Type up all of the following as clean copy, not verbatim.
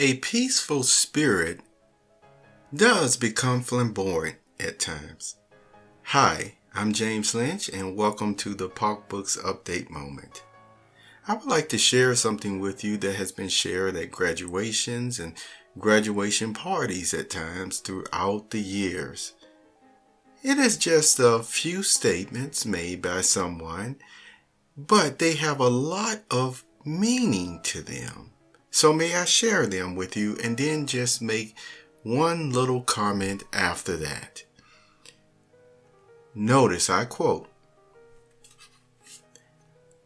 A peaceful spirit does become flamboyant at times. Hi, I'm James Lynch and welcome to the Park Books Update Moment. I would like to share something with you that has been shared at graduations and graduation parties at times throughout the years. It is just a few statements made by someone, but they have a lot of meaning to them. So may I share them with you and then just make one little comment after that. Notice I quote,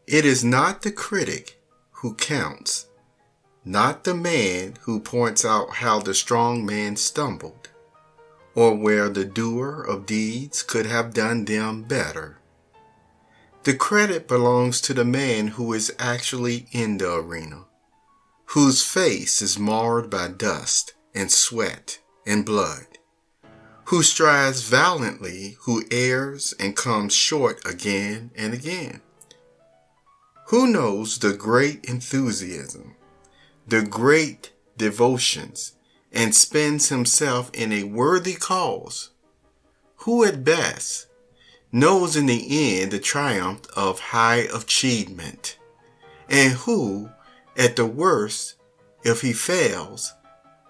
"It is not the critic who counts, not the man who points out how the strong man stumbled, or where the doer of deeds could have done them better. The credit belongs to the man who is actually in the arena, whose face is marred by dust and sweat and blood, who strives valiantly, who errs and comes short again and again, who knows the great enthusiasm, the great devotions, and spends himself in a worthy cause, who at best knows in the end the triumph of high achievement, and who, at the worst, if he fails,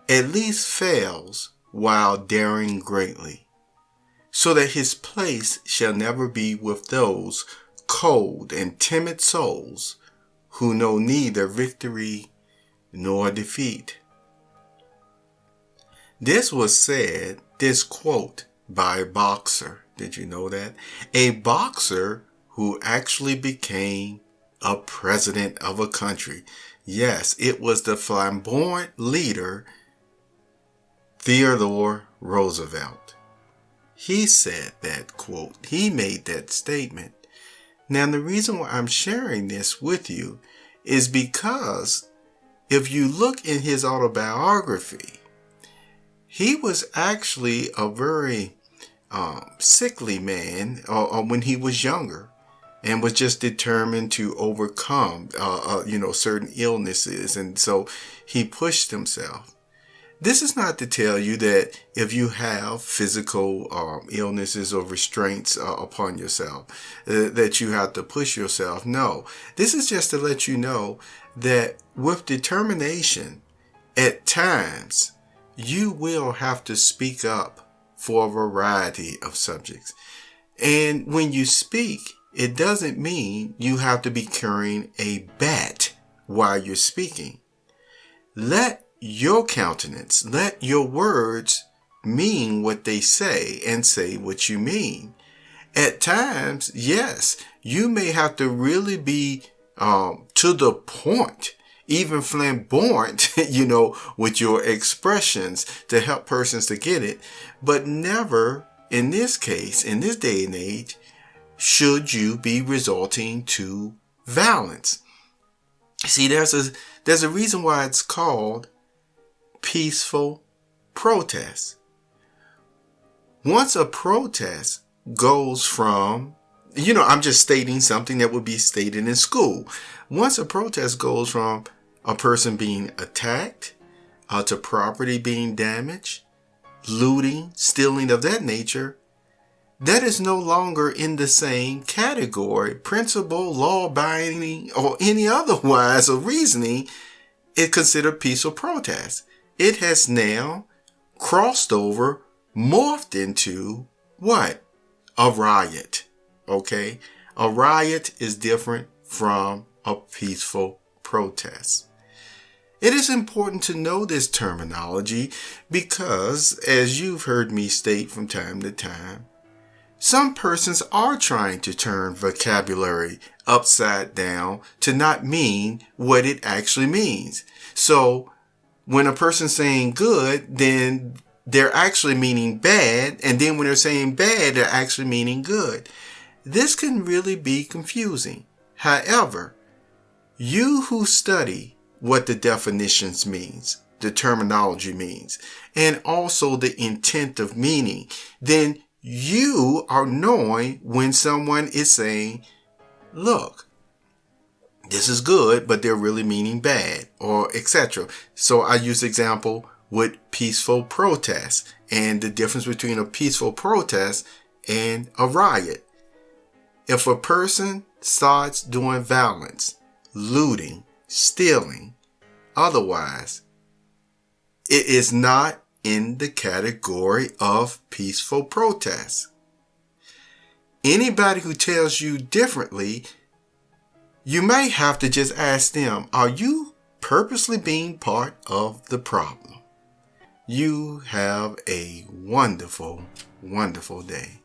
at least fails while daring greatly, so that his place shall never be with those cold and timid souls who know neither victory nor defeat." This quote by a boxer. Did you know that? A boxer who actually became a president of a country. Yes, it was the flamboyant leader, Theodore Roosevelt. He said that quote. He made that statement. Now, the reason why I'm sharing this with you is because if you look in his autobiography, he was actually a very sickly man when he was younger, and was just determined to overcome, certain illnesses. And so he pushed himself. This is not to tell you that if you have physical illnesses or restraints upon yourself, that you have to push yourself. No, this is just to let you know that with determination, at times, you will have to speak up for a variety of subjects. And when you speak, it doesn't mean you have to be carrying a bat while you're speaking. Let your countenance, let your words mean what they say and say what you mean. At times, yes, you may have to really be to the point, even flamboyant, with your expressions to help persons to get it. But never, in this case, in this day and age, should you be resorting to violence. See, there's a reason why it's called peaceful protest. Once a protest goes from, I'm just stating something that would be stated in school. Once a protest goes from a person being attacked to property being damaged, looting, stealing of that nature, that is no longer in the same category, principle, law-abiding, or any otherwise of reasoning is considered peaceful protest. It has now crossed over, morphed into what? A riot. Okay? A riot is different from a peaceful protest. It is important to know this terminology because, as you've heard me state from time to time, some persons are trying to turn vocabulary upside down to not mean what it actually means. So when a person's saying good, then they're actually meaning bad. And then when they're saying bad, they're actually meaning good. This can really be confusing. However, you who study what the definitions means, the terminology means, and also the intent of meaning, then you are knowing when someone is saying, look, this is good, but they're really meaning bad, or etc. So I use the example with peaceful protest and the difference between a peaceful protest and a riot. If a person starts doing violence, looting, stealing, otherwise, it is not in the category of peaceful protest. Anybody who tells you differently, you may have to just ask them, are you purposely being part of the problem? You have a wonderful, wonderful day.